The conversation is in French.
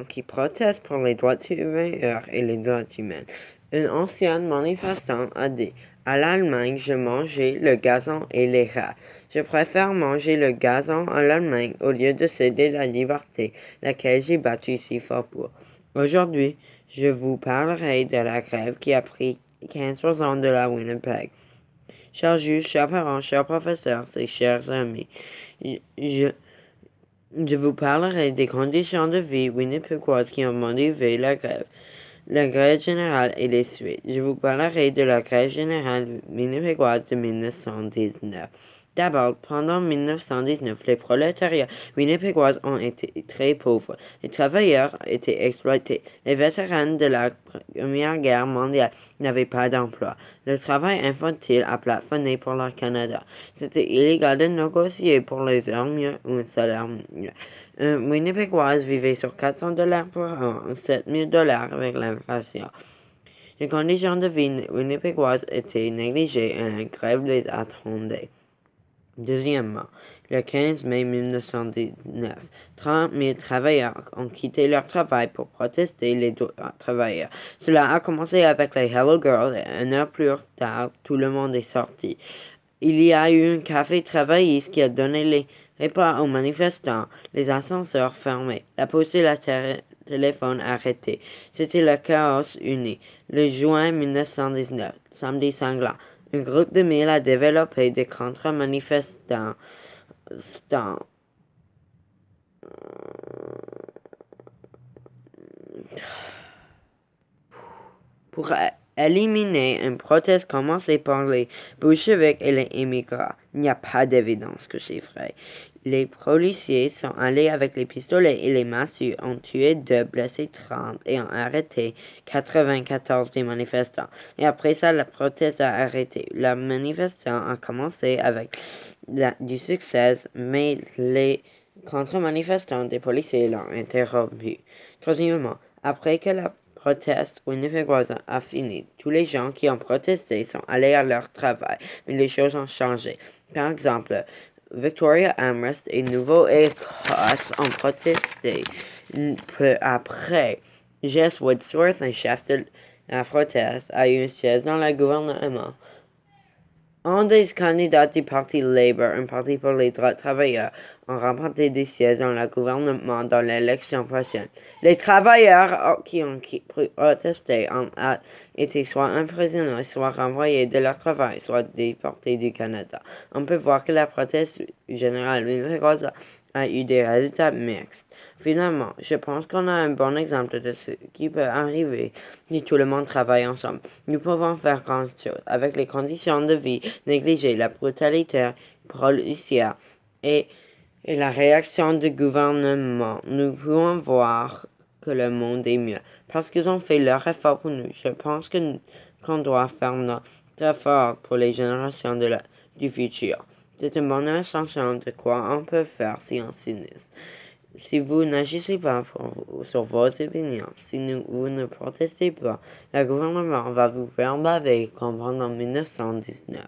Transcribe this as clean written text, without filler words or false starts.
qui protestent pour les droits travailleurs et les droits humains. Un ancien manifestant a dit: À l'Allemagne, je mangeais le gazon et les rats. Je préfère manger le gazon en Allemagne au lieu de céder la liberté, laquelle j'ai battu si fort pour. Aujourd'hui, je vous parlerai de la grève qui a pris 15% de la Winnipeg. Chers juges, chers parents, chers professeurs et chers amis, je vous parlerai des conditions de vie winnipégoises qui ont motivé la grève. La grève générale et les suites. Je vous parlerai de la grève générale winnipégoise de 1919. D'abord, pendant 1919, les prolétariats winnipégois ont été très pauvres. Les travailleurs étaient exploités. Les vétérans de la Première Guerre mondiale n'avaient pas d'emploi. Le travail infantile a plafonné pour le Canada. C'était illégal de négocier pour les heures mieux ou un salaire mieux. Un Winnipégois vivait sur $400 par an, $7,000 avec l'inflation. Les conditions de vie winnipégoises étaient négligées et une grève les attendait. Deuxièmement, le 15 mai 1919, 30 000 travailleurs ont quitté leur travail pour protester les droits travailleurs. Cela a commencé avec les Hello Girls et une heure plus tard, tout le monde est sorti. Il y a eu un café travailliste qui a donné les repas aux manifestants, les ascenseurs fermés, la poste et le téléphone arrêtés. C'était le chaos uni. Le juin 1919, samedi sanglant, un groupe de 1000 a développé des contre-manifestants pour éliminer une proteste commencée par les bolcheviks et les immigrants. Il n'y a pas d'évidence que c'est vrai. Les policiers sont allés avec les pistolets et les massues, ont tué 2, blessé 30 et ont arrêté 94 des manifestants. Et après ça, la proteste a arrêté. La manifestation a commencé avec du succès, mais les contre-manifestants des policiers l'ont interrompu. Troisièmement, après que la proteste winnipégoise a fini, tous les gens qui ont protesté sont allés à leur travail, mais les choses ont changé. Par exemple, Victoria Amherst et Nouvelle-Écosse ont protesté. Peu après, Jess Woodsworth, un chef de la proteste, a eu un siège dans le gouvernement. Un des candidats du Parti Labour, un parti pour les droits travailleurs, ont remporté des sièges dans le gouvernement dans l'élection prochaine. Les travailleurs qui ont protesté ont été soit emprisonnés, soit renvoyés de leur travail, soit déportés du Canada. On peut voir que la proteste générale a eu des résultats mixtes. Finalement, je pense qu'on a un bon exemple de ce qui peut arriver si tout le monde travaille ensemble. Nous pouvons faire grand chose avec les conditions de vie négligées, la brutalité policière et la réaction du gouvernement. Nous pouvons voir que le monde est mieux parce qu'ils ont fait leur effort pour nous. Je pense qu'on doit faire notre effort pour les générations du futur. C'est une bonne ascension de quoi on peut faire si on s'unit. Si vous n'agissez pas sur vos opinions, si vous ne protestez pas, le gouvernement va vous faire baver comme pendant 1919.